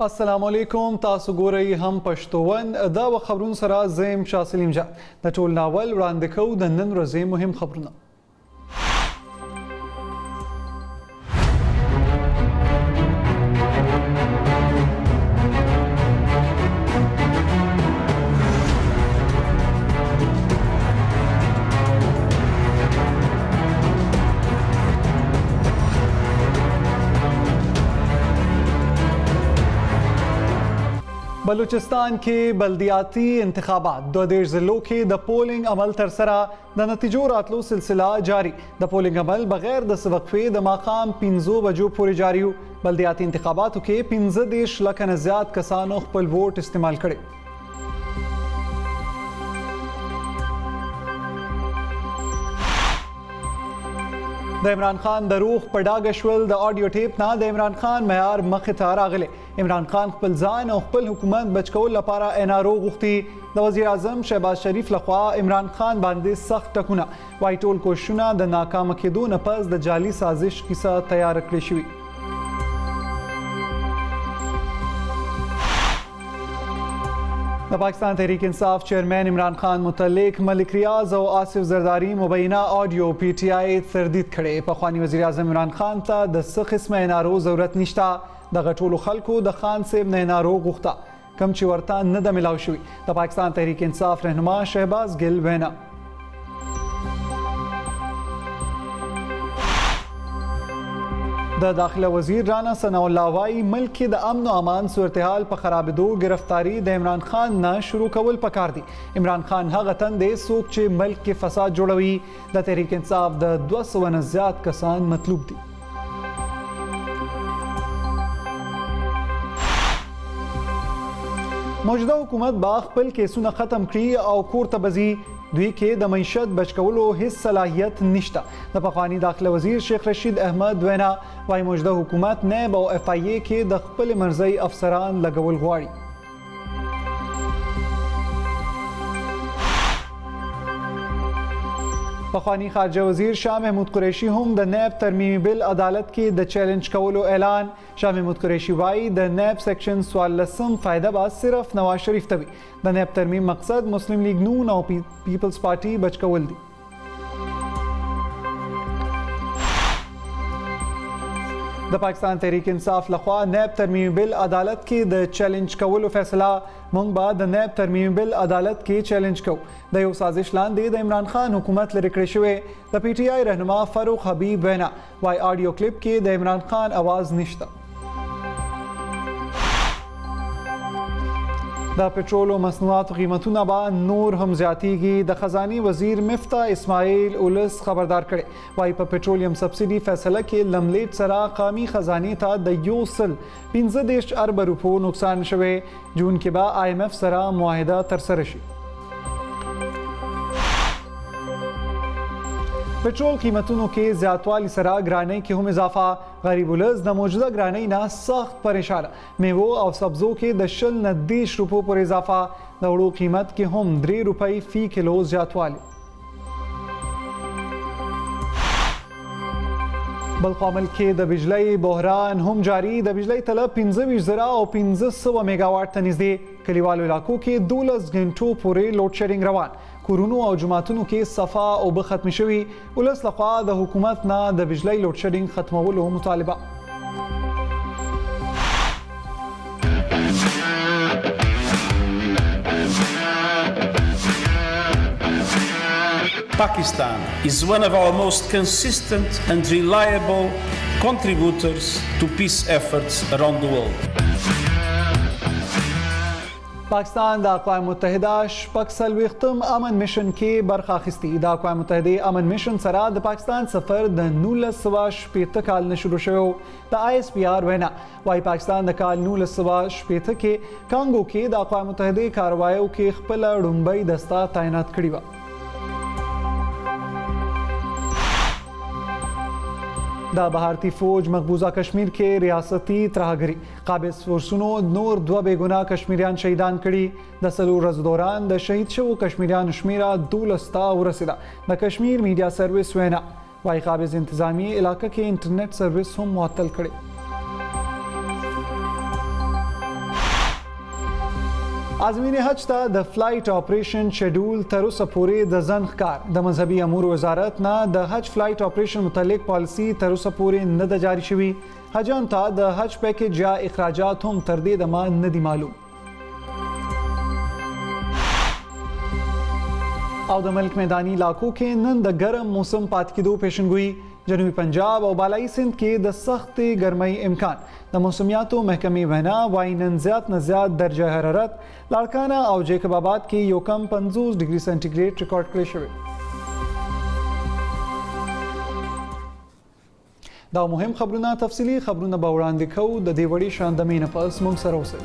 السلام علیکم تاسو ګورئ هم پښتون دا و خبرون سره زم شاه سلیم جان د ټول ناول وړاندې کوو د نن ورځې مهم خبرونه. بلوچستان کې بلدیاتی انتخابات 22 ضلعو کې د پولینګ عمل تر سره د نتیجو راتلو سلسله جاری. د پولینګ عمل بغیر د وقفې د ماښام 5 بجو پورې جاری و. بلدیاتی انتخاباتو کې 15 لکه نه زیات کسانو خپل ووټ استعمال کړی. د عمران خان د روح په ډاګه شول. د آډیو ټیپ نه د عمران خان معیار مخې ته راغلی. عمران خان خپل ځان او خپل حکومت بچ کول لپاره NRO غوښتي. د وزیر اعظم شهباز شریف لخوا عمران خان باندې سخت ټکونه وایي ټول کوششونه د ناکامه کېدو نه پس د جعلي سازش کیسه تیار کړې شوې. د پاکستان تحریک انصاف چیئرمین عمران خان متعلق ملک ریاض او آصف زرداری مبینه آډیو PTI تردید کړي. پخوانی وزیر اعظم عمران خان ته د څه قسمه NRO ضرورت نشته. دغه ټولو خلکو د خان صاحب نه NRO غوښته کوم چې ورته نه ده ملاو شوي. د پاکستان تحریک انصاف رهنما شهباز ګل وینا د داخله وزیر رانا ثناء الله وایي ملک کې د امن او امان صورتحال په خرابېدو گرفتاری د عمران خان نه شروع کول پکار دي. عمران خان هغه تن دی څوک چې ملک کې فساد جوړوي. د تحریک انصاف د 200 نه زیات کسان مطلوب دي. موجوده حکومت با خپل کیسونه ختم کړي او کور ته بځي. دوی کې د معیشت بچ کولو هیڅ صلاحیت نشته. د پخوانی داخله وزیر شیخ رشید احمد وینا وايي موجوده حکومت نیب او FIA کې د خپل مرزي افسران لګول غواړي. پخوانی خارجه وزیر شاه محمود قریشي هم د نیب ترمیمي بل عدالت کې د چیلنج کولو اعلان. شاه محمود قریشي وایي د نیب سیکشن 14 فائدہ به صرف نواز شریف ته وي. د نیب ترمیم مقصد مسلم لیگ نون او پیپلز پارټي بچ کول دي. د پاکستان تحریک انصاف لخوا نیب ترمیمي بل عدالت کې د چیلنج کولو فیصله مونږ به د نیب ترمیمي بل عدالت کې چیلنج کوو. د یو سازش لاندې د عمران خان حکومت لرې کړی شوی. د PTI رهنما فاروق حبیب وینا وايي آډیو کلیپ کې د عمران خان आवाज نشته. د پټرول او مصنوعاتو قیمتونه به نور هم زیاتیږي. د خزاني وزیر مفتاح اسماعیل اولس خبردار کړي. وايي په پټرولیم سبسیډي فیصله کې لملیټ سره قومي خزاني ته د 115 ارب روپو نقصان شوی. جون کې به IMF سره معاهده ترسره شي. پټرول قیمتونو کې زیاتوالی سره ګرانۍ کې هم اضافه. غریب ولس د موجوده ګرانۍ نه سخت پریشان. میوو او سبزو کې د 20 نه 30 روپو پر اضافه. د وړو قیمت کې هم 3 روپۍ فی کیلو زیاتوالی. بل قامل کې د بجلی بحران هم جاری. د بجلی طلب 15,000 او 1500 میگاواټ ته نږدې. کلیوالو علاقو کې 12 غنټو پورې لوډ شیډینګ روان. کورونو او جوماتونو کې صفا اوبه ختم شوي. ولس لخوا د حکومت نه د بجلی لوډ شیډینګ ختمولو مطالبه. Pakistan is one of our most consistent and reliable contributors to peace efforts around the world. پاکستان د اقوام متحده شپږ څلوېښتم امن میشن کې برخه اخیستې. د اقوام متحده امن میشن سره د پاکستان سفر د 1960 کال نه شروع شوی. د ISPR وینا وايي پاکستان د کال 1960 کې کانګو کې د اقوام متحده کاروایو کې خپل ړومبۍ دسته تعینات کړې وه. د بهارتي فوج مقبوضه کشمیر کې ریاستي ترهګري قابض فورسونو نور 2 بېګناه کشمیریان شهیدان کړي. د 4 ورځو دوران د شهید شوو کشمیریانو شمیره 12 ته ورسېده. د کشمیر میډیا سرویس وینا وايي قابض انتظامی علاقه کې انټرنیټ سرویس هم معطل کړي. عازمین حج ته د فلایټ اپریشن شیډول تر اوسه پورې د ځنډ ښکار د مذهبي امور وزارت نه د حج فلایټ اپریشن متعلق پالیسي تر اوسه پورې نه ده جاري شوې. حجیانو ته د حج پیکج یا اخراجات هم تر دې دمه نه دي معلوم. او د ملک میدانی علاقو کې نن د ګرم موسم پاتې کېدو پیشنګویي. جنوبي پنجاب او بالایي سند کې د سختې ګرمۍ امکان. د موسمیاتو محکمې وینا وایي نن زیات نه زیات درجه حرارت لاړکانه او جیکب آباد کې یو کم 50 ډګري سنټیګریډ ریکارډ کړی شوی. دا مهم خبرونه تفصیلي خبرونه به وړاندې کوو. د دې وړې شاندمې نه پس موږ سره اوسئ.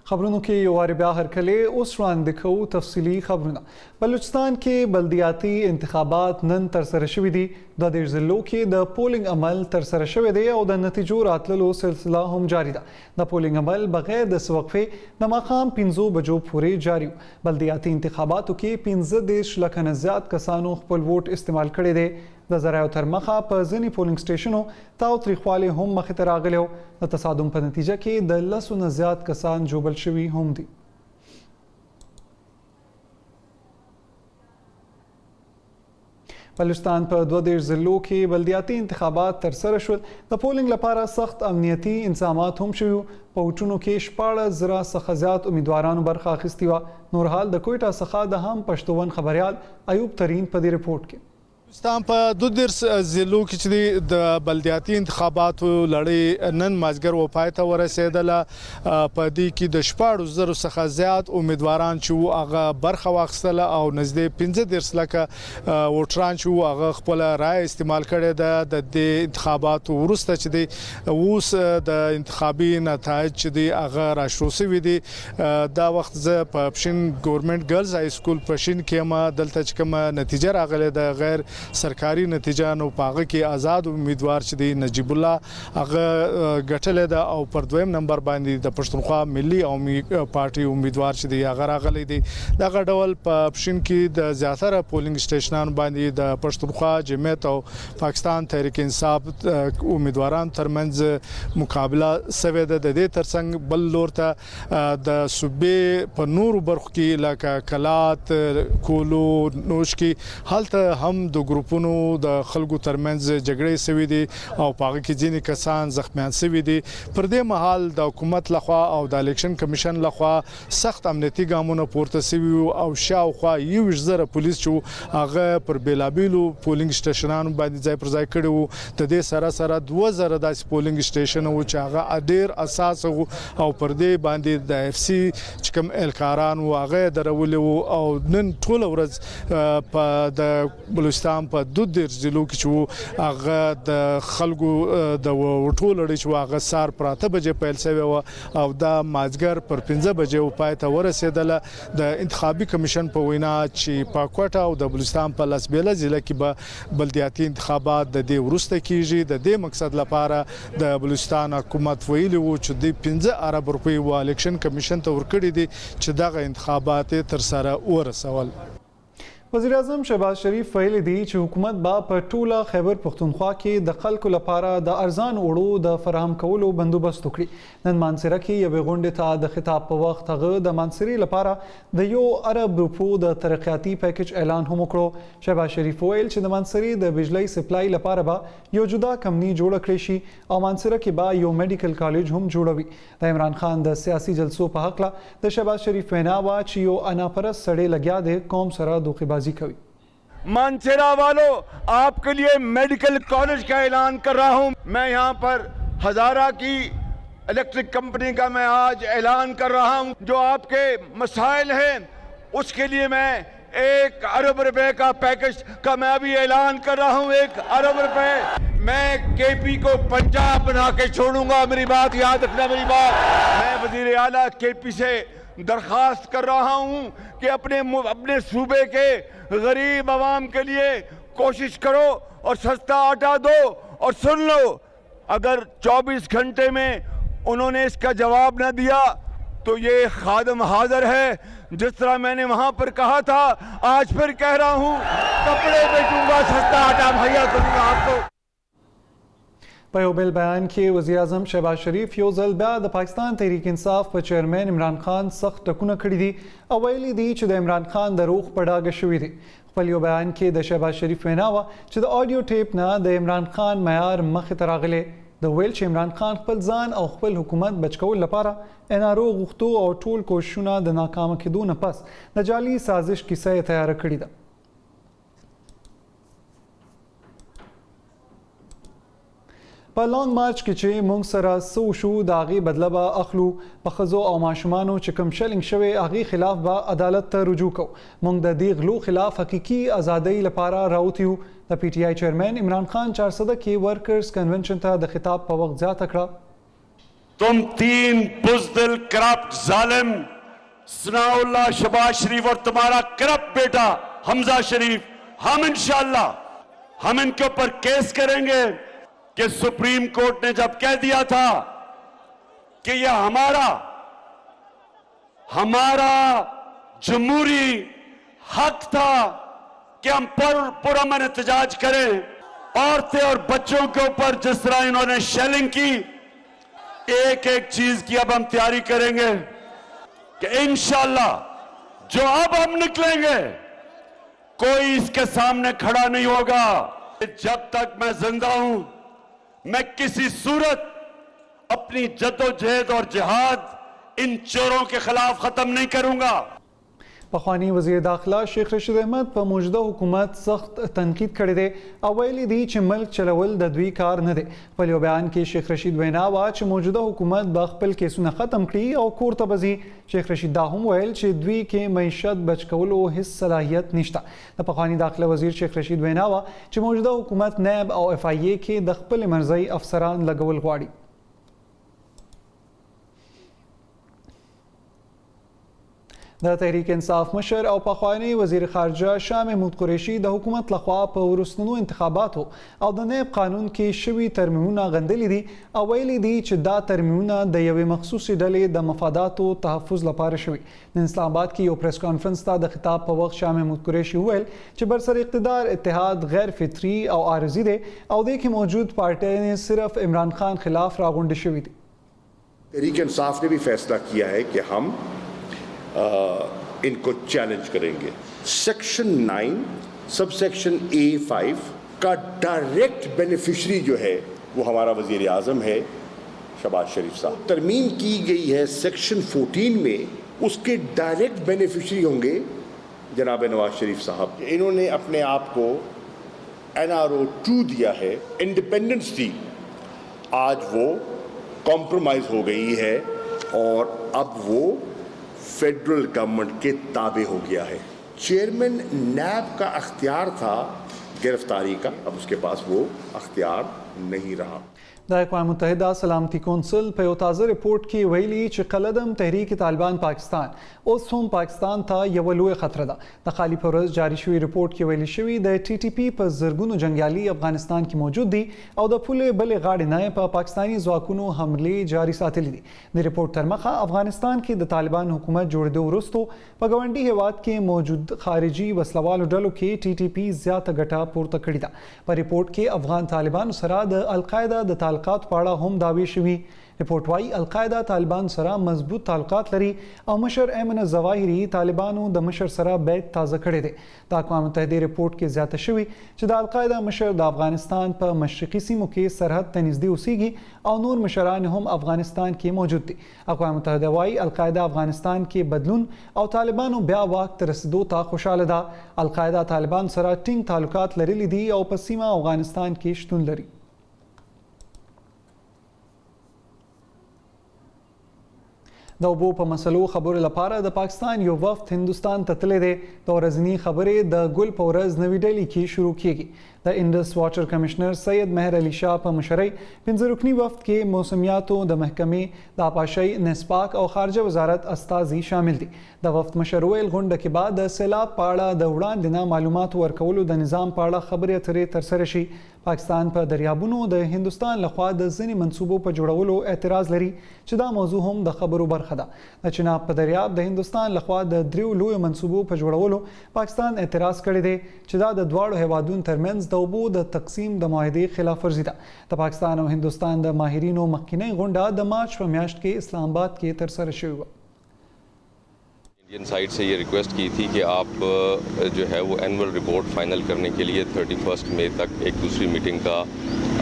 خبرونو کې یو وار بیا هرکلې اوس وړاندې کوو تفصیلي خبرونه. بلوچستان کې بلدیاتي انتخابات نن ترسره شوي دي. د دې ضلعو کې د پولینګ عمل ترسره شوی دی او د نتیجو راتللو سلسله هم جاری ده. د پولینګ عمل بغیر د څه وقفې د ماښام 5 بجو پورې جاری و. بلدیاتي انتخاباتو کې 15 لکه نه زیات کسانو خپل ووټ استعمال کړی دی. د ذرایعو تر مخه په ځینې پولینګ سټیشنو تاوتریخوالی هم مخې ته راغلی و. د تصادم په نتیجه کې د 10 نه زیات کسان ژوبل شوي هم دي. بلوچستان په 22 ضلعو کې بلدیاتي انتخابات ترسره شول. د پولینګ لپاره سخت امنیتي انتظامات هم شوي وو. په ووټونو کې 14,000 څخه زیات امیدوارانو برخه اخیستې وه. نورحال د کویټا څخه د هم پښتون خبریال ایوب ترین په دې رپورټ کې. بلوچستان په 22 ضلعو کې چې د بلدیاتي انتخاباتو لړۍ نن مازدیګر وپای ته ورسېدله. په دې کې د 14,000 څخه زیات امیدواران چې وو هغه برخه واخیستله او نږدې 15 لکه ووټران چې وو هغه خپل رایه استعمال کړې ده. د دې انتخاباتو وروسته چې دی اوس د انتخابي نتایج چې دی هغه راشروع شوي دي. دا وخت زه په پښین ګورنمنت ګرلز های سکول پښین کې ما دلته چې کومه نتیجه راغله د غیر سرکاري نتیجه نو پاغه کې آزاد امیدوار چې دی نجیب الله هغه ګټلې ده او پر دویم نمبر باندې د پښتونخوا ملي او پارټي امیدوار چې دی هغه راغلی دی. دغه ډول په پښین کې د زیاتره پولینګ سټیشنانو باندې د پښتونخوا جمعیت او پاکستان تحریک انصاف امیدواران ترمنځ مقابله سوي ده. د دې ترڅنګ بل لور ته د صوبې په نورو برخو کې لکه کلات کولو نوش کې هلته هم د ګروپونو د خلکو ترمنځ جګړې سوي دي او پاغه کې ځینې کسان زخمیان سوي دي. پر دې مهال د حکومت لخوا او د الیکشن کمیشن لخوا سخت امنیتي ګامونه پورته سوي او شاوخوا 20,000 پولیس چې هغه پر بیلابیلو پولینګ سټیشنانو باندې ځای پر ځای کړي وو. د دې سره سره 2,000 داسې پولینګ سټیشن وو چې هغه ډېر اساس وو او پر دې باندې د اف سی چې کوم الکاران وو هغه درولي وو. او نن ټول ورځ په د بلوچستان په 22 ضلعو کې چې هغه د خلکو د وټو لړۍ چې هغه سار پر 8 بجې پیل شوی و او دا مازدیګر پر 15 بجې پای ته ورسېدله. د انتخابي کمیشن په وینا چې په کوټه او د بلوچستان په لسبیله ضلع کې به بلدیاتي انتخابات د دې وروسته کیږي. د دې مقصد لپاره د بلوچستان حکومت ویلي وو چې د 15 ارب روپۍ و الیکشن کمیشن ته ورکړي دي چې دغه انتخابات تر سره ورسول. وزیر اعظم شهباز شریف ویلي دي چې حکومت به په ټوله خیبر پښتونخوا کې د خلکو لپاره د ارزان وړو د فراهم کولو بندوبست وکړي. نن مانسره کې یوې غونډې ته د خطاب په وخت هغه د مانسرې لپاره د 1 ارب روپو د ترقیاتي پیکج اعلان هم وکړو. شهباز شریف ویل چې د مانسرې د بجلی سپلای لپاره به یو جدا کمپنی جوړه کړې شي او مانسره کې به یو میډیکل کالج هم جوړوي. د عمران خان د سیاسي جلسو په حق له د شهباز شریف وینا وا چې یو اناپرست سړی لګیا دی قوم سره دوخیبازي کوي. मानसेरा वालों, आपके लिए medical college का ऐलान कर रहा हूं. मैं यहां पर हजारा की इलेक्ट्रिक कंपनी का मैं आज ऐलान कर रहा हूं. जो आपके मसाइल हैं उसके लिए मैं 1 अरब रुपए का पैकेज का मैं अभी ऐलान कर रहा हूं. 1 अरब रुपए. मैं केपी को पंजाब बना के छोड़ूंगा. मेरी बात याद रखना. मेरी बात, मैं वजीर आला केपी से दरख्वास्त कर रहा हूं कि अपने सूबे के गरीब आवाम के लिए कोशिश करो और सस्ता आटा दो। और सुन लो, अगर 24 घंटे में उन्होंने इसका जवाब न दिया तो ये खादम हाजिर है। जिस तरह मैंने वहां पर कहा था, आज फिर कह रहा हूं, कपड़े बेचूंगा, सस्ता आटा मुहैया करूंगा आपको। په یو بل بیان کې وزیر اعظم شهباز شریف یو ځل بیا د پاکستان تحریک انصاف په چیرمن عمران خان سخت ټکونه کړي دي او ویلي دي چې د عمران خان د روغ په ډاګه شوي دي. خپل یو بیان کې د شهباز شریف وینا وه چې د آډیو ټیپ نه د عمران خان معیار مخې ته راغلی. د ویل چې عمران خان خپل ځان او خپل حکومت بچ کول لپاره انارو غوښتو او ټول کوششونه د ناکامه کېدو نه پس د جعلي سازش کیسه یې تیاره کړې ده. په لانګ مارچ کې چې موږ سره څه وشو د هغې بدله به اخلو. په ښځو او ماشومانو چې کوم شلنګ شوی هغې خلاف به عدالت ته رجوع کوو. موږ د دې غلو خلاف حقیقي ازادۍ لپاره راوتي یو. د پی ټی آی چیرمن عمران خان 400 کې ورکرز کنونشن ته د خطاب په وخت زیاته کړه، तुम 3 बुज़दिल करप्ट जालिम सनाउल्लाह शहबाज शरीफ और तुम्हारा करप्ट बेटा हमजा शरीफ, हम इंशाअल्लाह हम इनके ऊपर केस करेंगे कि सुप्रीम कोर्ट ने जब कह दिया था कि यह हमारा जमहूरी हक था कि हम पुरअमन एहतजाज करें, औरतें और बच्चों के ऊपर जिस तरह इन्होंने शेलिंग की, एक एक चीज की अब हम तैयारी करेंगे कि इंशाअल्लाह जो अब हम निकलेंगे कोई इसके सामने खड़ा नहीं होगा। जब तक मैं जिंदा हूं मैं किसी सूरत अपनी जद्दोजहद और जिहाद इन चोरों के खिलाफ खत्म नहीं करूंगा। پخوانی وزیر داخله شیخ رشید احمد په موجوده حکومت سخت تنقید کړی دی او ویلي دي چې ملک چلول د دوی کار نه دی. په یو بیان کې شیخ رشید وینا وه چې موجوده حکومت به خپل کیسونه ختم کړي او کور ته به ځي. شیخ رشید دا هم ویل چې دوی کې معیشت بچ کولو هیڅ صلاحیت نشته. د پخوانی داخله وزیر شیخ رشید وینا وه چې موجوده حکومت نیب او اف آی ای کې د خپل مرزي افسران لګول غواړي. د تحریک انصاف مشر او پخوانی وزیر خارجه شاه محمود قریشي د حکومت لخوا په وروستنو انتخاباتو او د نیب قانون کې شوي ترمیمونه غندلي دي او ویلي دي چې دا ترمیمونه د یوې مخصوصې ډلې د مفاداتو تحفظ لپاره شوي. د اسلام آباد کې یو پریس کانفرنس ته د خطاب په وخت شاه محمود قریشي وویل چې برسر اقتدار اتحاد غیر فطري او عارضي دی او دې کې موجود پارټیانې صرف عمران خان خلاف راغونډې شوي دي. तहरीक इंसाफ ने भी फैसला किया है कि हम इनको चैलेंज करेंगे। सेक्शन 9 सब सेक्शन A5 का डायरेक्ट बेनिफिशरी जो है वो हमारा वजीर आज़म है शहबाज शरीफ साहब। तरमीम की गई है सेक्शन 14 में, उसके डायरेक्ट बेनिफिशरी होंगे जनाब नवाज शरीफ साहब। इन्होंने अपने आप को NRO 2 दिया है, इंडिपेंडेंस दी, आज वो कॉम्प्रोमाइज हो गई है और अब वो फेडरल गवर्नमेंट के ताबे हो गया है। चेयरमैन नैब का अख्तियार था गिरफ्तारी का, अब उसके पास वो अख्तियार नहीं रहा। د اقوام متحده سلامتي کونسل په یو تازه ریپورت کې ویلي چې قلدم تحریک طالبان پاکستان اوس هم پاکستان ته یو لوی خطر ده. د خالي په ورځ جاری شوی ریپورت کې ویلي شوی د ټي ټي پی په زرګونو جنگیالي افغانستان کې موجود دي او د پولې بلې غاړې نه په پاکستاني ځواکونو حملې جاري ساتلې دي. د ریپورت تر مخه افغانستان کې د طالبان حکومت جوړېدو وروسته په ګاونډي هیواد کې موجود خارجي وسلوالو ډلو کې ټي ټي پی زیاته ګټه پورته کړې ده. په ریپورت کې افغان طالبانو سره د القاعده د تعلقات په اړه هم دعوی شوي. ریپورت وايي القاعده طالبان سره مضبوط تعلقات لري او مشر ایمن الظواهري طالبانو د مشر سره بیعت تازه کړی دی. د اقوام متحده ریپورت کې زیاته شوي چې د القاعده مشر د افغانستان په مشرقي سیمو کې سرحد ته نږدې اوسیږي او نور مشران هم افغانستان کې موجود دي. اقوام متحده وايي القاعده افغانستان کې بدلون او طالبانو بیا واک ته رسیدو ته خوشاله ده. القاعده طالبان سره ټینګ تعلقات لرلي دي او په سیمه افغانستان کې شتون لري. د اوبو په مسلو خبرو لپاره د پاکستان یو وفد هندوستان ته تللی دی. د ورځني خبرې د ګل په ورځ نوي ډلې کې شروع کیږي. د انډس واټر کمشنر سید مهر علي شاه په مشرۍ 15 رکني وفد کې موسمیاتو د محکمې د آبپاشۍ نسپاک او خارجه وزارت استازي شامل دي. د وفد مشر ویل غونډه کې بعد د سیلاب په اړه د وړاندې نه معلومات ورکولو د نظام په اړه خبرې اترې ترسره شي. پاکستان په دریابونو د هندوستان لخوا د ځینې منصوبو په جوړولو اعتراض لري چې دا موضوع هم د خبرو برخه ده. د چناب په دریاب د هندوستان لخوا د 3 لویو منصوبو په جوړولو پاکستان اعتراض کړی دی چې دا د دواړو هیوادونو ترمنځ د اوبو د تقسیم د معاهدې خلاف ورزي ده. د پاکستان او هندوستان د ماهرینو مخکینی غونډه د مارچ په میاشت کې اسلام آباد کې ترسره شوې وه. इंडियन साइड से ये रिक्वेस्ट की थी कि आप जो है वो एनुअल रिपोर्ट फाइनल करने के लिए 31 मई तक एक दूसरी मीटिंग का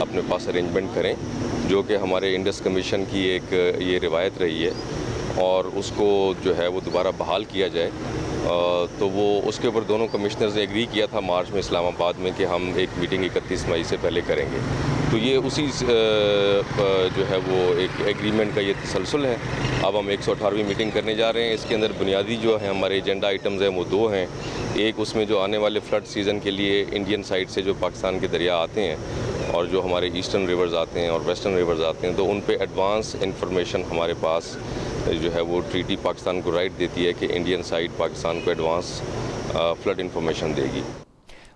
अपने पास अरेंजमेंट करें, जो कि हमारे इंडस कमीशन की एक ये रिवायत रही है और उसको जो है वो दोबारा बहाल किया जाए. तो वो उसके ऊपर दोनों कमिश्नर्स ने एग्री किया था मार्च में इस्लामाबाद में कि हम एक मीटिंग 31 मई से पहले करेंगे. तो ये उसी जो है वो एक एग्रीमेंट का ये तसलसल है. अब हम 118वीं मीटिंग करने जा रहे हैं. इसके अंदर बुनियादी जो है हमारे एजेंडा आइटम्स हैं वो 2 हैं. एक उसमें जो आने वाले फ्लड सीज़न के लिए इंडियन साइड से जो पाकिस्तान के दरिया आते हैं और जो हमारे ईस्टर्न रिवर्स आते हैं और वेस्टर्न रिवर्स आते हैं, तो उन पे एडवांस इंफॉर्मेशन हमारे पास जो है वो ट्रीटी पाकिस्तान को राइट देती है कि इंडियन साइड पाकिस्तान को एडवांस फ्लड इंफॉर्मेशन देगी.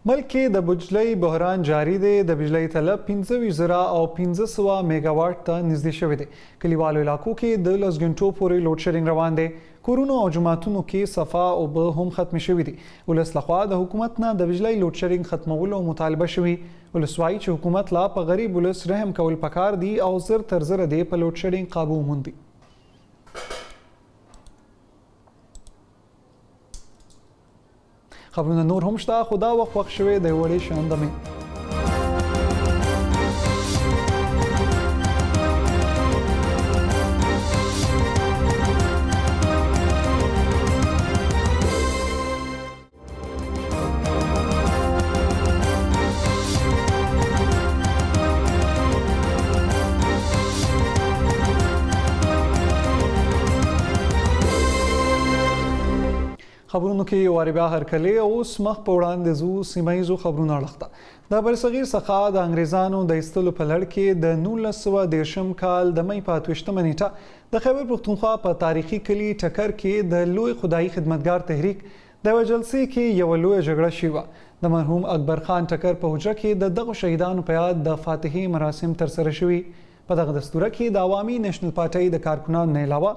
ملک کې د بجلی بحران جاری دی. د بجلی طلب 15,000 او 1500 میگاواټ ته نږدې شوی دی. کلیوالو علاقو کې د 10 غنټو پورې لوډ شیډینګ روان دی. کورونو او جوماتونو کې صفا اوبه هم ختم شوي دي. ولس لخوا د حکومت نه د بجلی لوډ شیډینګ ختمولو مطالبه شوي. ولس وایي چې حکومت لا په غریب ولس رحم کول پکار دي او زر تر زره دی په لوډ شیډینګ قابو موندي. خبرونه نور هم شته، خو دا وخت شوی د وړې شاندمې. خبرونو کې واري بیا هرکلې اوس مخ په وړاندې زو سیمایزو خبرونه اړخته. د برصغیر څخه د انګریزانو د ایستلو په لړ کې د 1913 کال د مې په 28 نیټه د خیبر پښتونخوا په تاریخي کلي ټکر کې د لوی خدایي خدمتګار تحریک د یوه جلسې کې یوه لویه جګړه شوې وه. د مرحوم اکبر خان ټکر په حجره کې د دغو شهیدانو په یاد د فاتحې مراسم ترسره شوي. په دغه دستوره کې د عوامي نېشنل پارټۍ د کارکنانو نه علاوه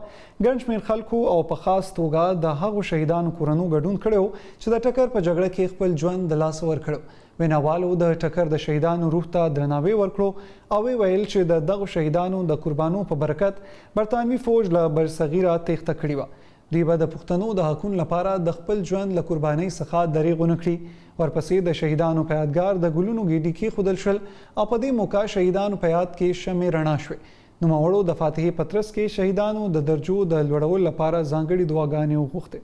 ګڼ شمېر خلکو او په خاص توګه د هغو شهیدانو کورنو ګډون کړی و چې د ټکر په جګړه کې خپل ژوند د لاسه ورکړی. ویناوالو د ټکر د شهیدانو روح ته درناوی ورکړو او ویل چې د دغو شهیدانو د قربانو په برکت برطانوي فوج له برصغیره تېښته کړې وه. دوی به د پښتنو د حقونو لپاره د خپل ژوند له قربانۍ څخه دریغ ونه کړي. ورپسې د شهیدانو په یادګار د ګلونو ګېډې کېښودل شول او په دې موقع شهیدانو په یاد کې شمې رڼا شوې. نوموړو د فاتحې پترس کې شهیدانو د درجو د لوړولو لپاره ځانګړې دعاګانې وغوښتې.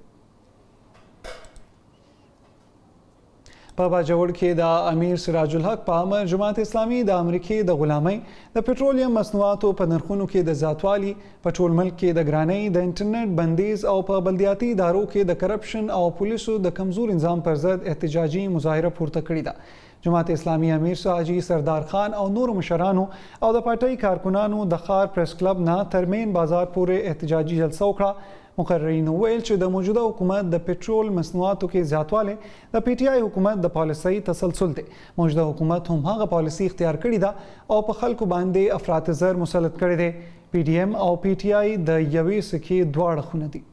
په باجوړ کې د امیر سراج الحق په امر جماعت اسلامي د امریکې د غلامۍ د پټرولیم مصنوعاتو په نرخونو کې د زیاتوالي، په ټول ملک کې د ګرانۍ، د انټرنیټ بندیز او په بلدیاتي ادارو کې د کرپشن او پولیسو د کمزور نظام پر ضد احتجاجي مظاهره پورته کړې ده. جماعت اسلامي امیر حاجي سردار خان او نورو مشرانو او د پارټۍ کارکنانو د ښار پریس کلب نه تر مین بازار پورې احتجاجي جلسه وکړه. مقررینو ویل چې د موجوده حکومت د پټرول مصنوعاتو کې زیاتوالی د پی ټی آی حکومت د پالیسۍ تسلسل دی. موجوده حکومت هم هغه پالیسي اختیار کړې ده او په خلکو باندې افراط زر مسلط کړی دی. پی ډي ایم او پی ټی آی د یوې سکې دواړه اړخونه دي.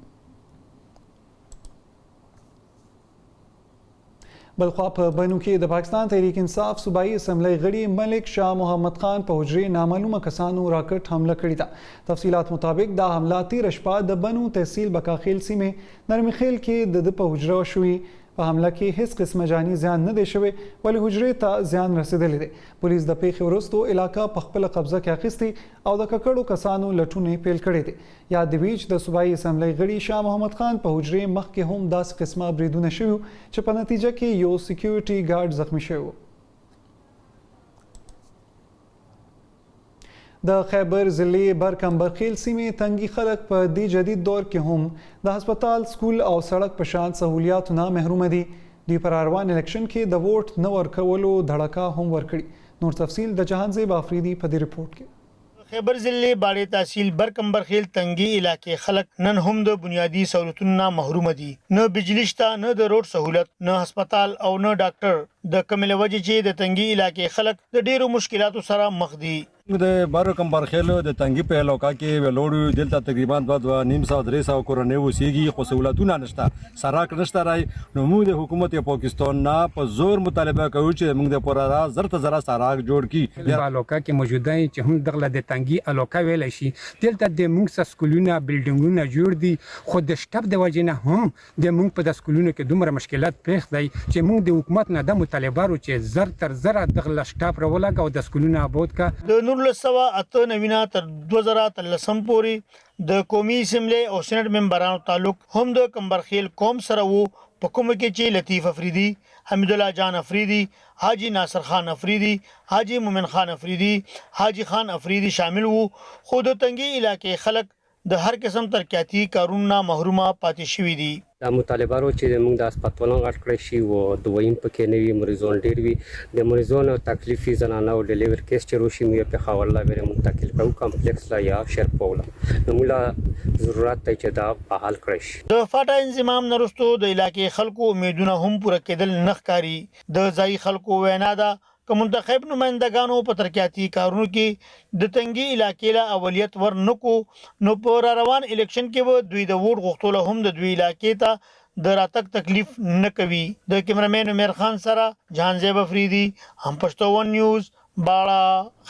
بلخوا په بنو کې د پاکستان تحریک انصاف صوبایي اسمبلی غړي ملک شاه محمد خان په حجرې نامعلومه کسانو راکټ حمله کړې ده. تفصیلات مطابق دا حمله تېره شپه د بنو تحصیل بکاخیل سیمې نرمي خیل کې د په حجره شوي. په حمله کې هیڅ قسمه جاني زیان نه دی شوی ولې حجرې ته زیان رسیدلی دی. پولیس د پیښې وروستو علاقه په خپله قبضه کې اخیستې او د ککړو کسانو لټونې پیل کړې دي. یاد دی وي چې د صوبایي اسمبلی غړي شاه محمد خان په حجرې مخکې هم داسې قسمه بریدونه شوي چې په نتیجه کې یو سکیورټي ګارډ زخمی شوی و. د خیبر ضلع برکمبرخیل سیمې تنګي خلک په دې جدید دور کې هم د هسپتال سکول او سړک په شان سهولیاتو نه محروم دي. دوی پر روان الیکشن کې د ووټ نه ورکولو دړکه هم ورکړي. نور تفصیل د جهانزیب افریدي په دې رپورټ کې. خیبر ضلع باړې تحصیل برکمبرخیل تنګي علاقې خلک نن هم د بنیادی سہولتونو نه محروم دي. نه بجلی شته، نه د روډ سہولت، نه هسپتال او نه ډاکټر. د کمل وجه چې د تنګي علاقې خلک د ډیرو مشکلاتو سره مخ دي. د برکمبرخیل د تنګي په علاقه کې ولوړ دلته تقریبا 2.5-300 کورنۍ اوسېږي، خو سہولتونه نشته، سړک نشته. راي نو موږ د حکومت پاکستان نه په زور مطالبه کوو چې موږ د پورا زرت زرا سړک جوړ کړي. د علاقه کې موجوده چې هم دغه د تنګي علاقه ویل شي، دلته د موږ سکولونه بلډینګونه جوړ دي، خو د شټب د وجې نه هم د موږ په د سکولونو کې دومره مشکلات پیښ دي چې موږ د حکومت نه د مطالبه رو چې زر تر زر دغه شټب راولګ او د سکولونه آباد کا. د 1998 تر 2013 پورې د قومي اسمبلی او سېنات ممبرانو تعلق هم د کمبرخیل قوم سره وو، په کوم کې چې لطیف افریدي، حمید الله جان افریدي، حاجی ناصر خان افریدي، حاجی مومن خان افریدي، حاجی خان افریدي شامل وو. خو د تنګي علاقې خلک د هر قسم ترقیاتي کارونو محرومه پاتې شوي دي. دا مطالبه رو چې موږ د هسپتالونو غټ کړی شي او دویم پکې نه وي، مریضان ډیر وي، د مریضانو تکلیفي زنانه او ډیلیور کیس چې روشي مې په خاور لا ور منتقل کړو کمپلیکس لا یا شرپوله نو موږ ضرورت ته چې دا بحال کړی شي. د فاټا انضمام نرستو د علاقې خلکو امیدونه هم پوره کېدل نه ښکاري. د ځای خلکو وینا ده که منتخب نمائندگانو په ترقیاتي کارونو کې د تنګي علاقې له اولیت ور نکو نو په روان الیکشن کې به دوی د ووټ غوښتلو هم د دوی علاقې ته د راتګ تکلیف نه کوي. د کیمرامین عمر خان سره جهانزیب افریدي، هم پښتو ون نیوز، باړه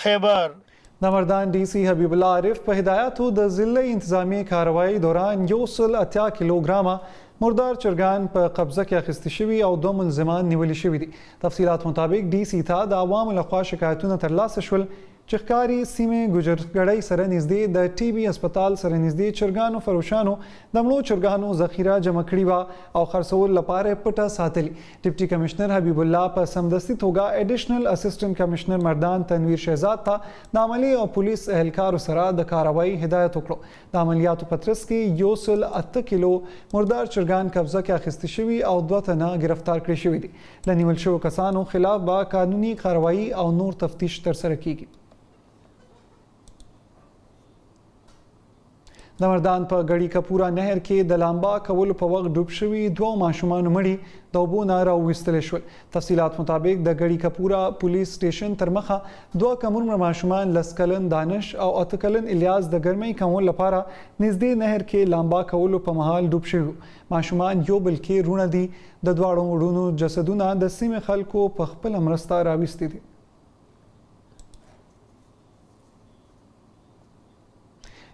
خیبر. د مردان ډي سي حبیب الله عارف په هدایاتو د ضلع انتظامی کاروایی دوران 180 کیلوګرامه مردار چرګان په قبضه کې اخیستل شوي او 2 ملزمان نیولي شوي دي. تفصیلات مطابق ډي سي ته د عوامو لخوا شکایتونه ترلاسه شول چې ښکاري سیمې ګوجرګړۍ سره نږدې د ټي بي هسپتال سره نږدې چرګانو فروشانو د مړو چرګانو ذخیره جمع کړې وه او خرڅولو لپاره پټه ساتلي. ډپټي کمشنر حبیب الله په سمدستي توګه ایډیشنل اسسټنټ کمشنر مردان تنویر شهزاد ته د عملي او پولیس اهلکارو سره د کاروایی هدایت وکړو. د عملیاتو په ترڅ کې 108 کیلو مردار چرګان قبضه کې اخیستل شوي او 2 تنه گرفتار کړي شوي دي. له نیول شوو کسانو خلاف به قانوني کاروایی او نور تفتیش ترسره کیږي. د مردان په ګړی کپورا نهر کې د لامبا کولو په وخت ډوب شوي 2 ماشومان مړي د اوبو نه راوویستل شول. تفصیلات مطابق د ګړی کپورا پولیس سټیشن تر مخه 2 کم عمر ماشومان 10 کلن دانش او 8 کلن الیاس د ګرمۍ کمولو لپاره نږدې نهر کې لامبا کولو په مهال ډوب شوي. ماشومان یو بل کې رونه دي. د دواړو وړونو جسدونه د سیمې خلکو په خپل مرسته راوستي دي.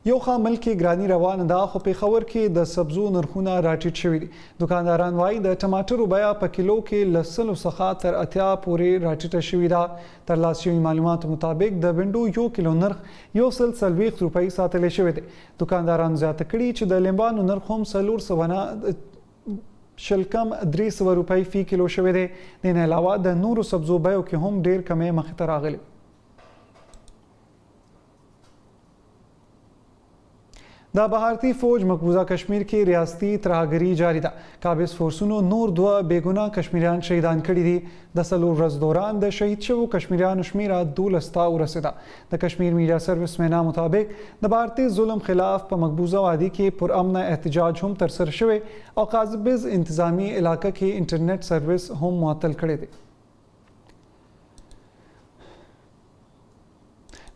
یو خوا ملک ګرانی روانه ده، خو پېښور کې د سبزو نرخونه راټیټ شوي دي. دکانداران وایي د ټماټرو بیه په کیلو کې له 100 څخه تر 80 پورې راټیټه شوې ده. ترلاسه شوي معلوماتو مطابق د بنډو 1 کیلو نرخ 140 روپۍ ساتلی شوی دی. دکانداران زیاته کړي چې د لیمبانو نرخ هم 400 شلکم 300 روپۍ فی کیلو شوی دی. د نه علاوه د نورو سبزو بیو کې هم ډیر کمی مخې ته راغلی. د بهارتي فوج مقبوضه کشمیر کې ریاستي ترهګري جاری ده. قابض فورسونو نور 2 بېګناه کشمیریان شهیدان کړي دي. د 4 ورځو دوران د شهید شوو کشمیریانو شمیره 12 ته ورسېده. د کشمیر میډیا سروس وینا مطابق د بهارتي ظلم خلاف په مقبوضه وادي کې پرامنه احتجاج هم ترسره شوی او قابض انتظامی علاقه کې انټرنیټ سروس هم معطل کړی دی.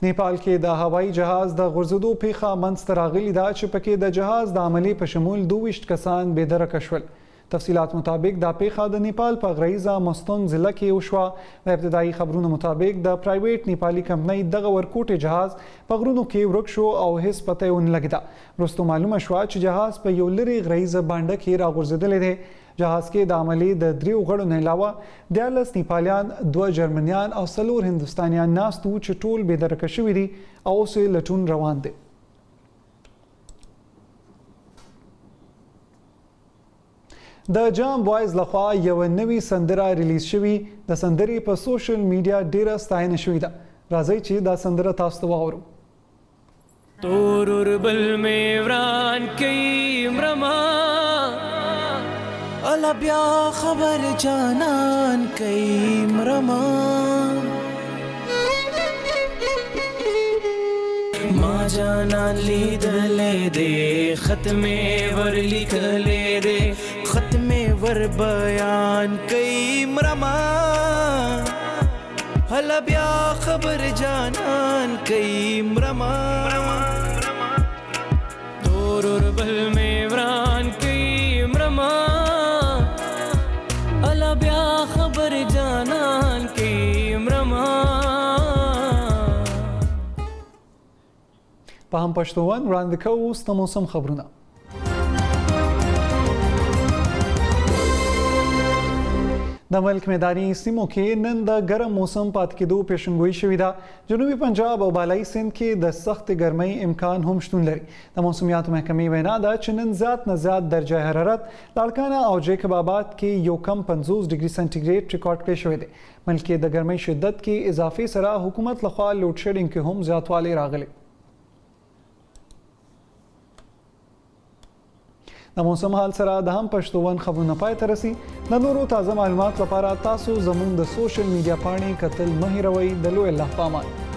نیپال کې د هوایي جهاز د غورځېدو پیښه منځته راغلې ده چې پکې د جهاز د عملې په شمول 22 کسان بېدرکه شول. تفصیلات مطابق دا پیښه د نیپال په غریزه مستونګ ضلع کې وشوه. د ابتدایي خبرونو مطابق د پرایویټ نیپالي کمپنۍ دغه ورکوټي جهاز په غرونو کې ورک شو او هیڅ پته یې ونه لګېده. وروسته معلومه شوه چې جهاز په یو لرې غریزه بانډه کې راغورځېدلی دی. جهاز کې د عملې د 3 غړو نه علاوه 14 نیپالیان، 2 جرمنیان او 4 هندوستانیان ناست وو چې ټول بېدرکه شوي دي او اوس یې لټون روان دی. د جام بوایز لخوا یو نوې سندره ریلیز شوې. د سندرې په سوشل میډیا ډیره ستاینه شوې ده. راځئ چې دا سندره تاسو ته واورو. تور بل میں وران کئی مرما الا بیا خبر جانان کئی مرما ما جانان لیدلے دے ختم ور لکھلے دے ختم ور بیان کئی مرما الا بیا خبر جانان کئی مرما تور بل میں وران کئی مرما الا بیا خبر جانان کئی مرما په هم پښتون وړاندې کوو اوس د موسم خبرونه. د ملک میداني سیمو کې نن د ګرم موسم پاتې کېدو پیشنګویي شوې ده. جنوبي پنجاب او بالایي سند کې د سخت ګرمۍ امکان هم شتون لري. د موسمیاتو محکمې وینا ده چې نن زیات نه زیات درجه حرارت لاړکانه او جیکب آباد کې یو کم 50 ډګري سنټیګریډ ریکارډ کړی شوی دی. ملک کې د ګرمۍ شدت کې اضافې سره حکومت لخوا لوډ شیډینګ کې هم زیاتوالی راغلی. د موسم حال سره د هم پښتون خبرونه پای ته رسي. د نورو تازه معلومات لپاره تاسو زموږ د سوشل میډیا پاڼې کتل مه هېروئ. د لوی الله په امان.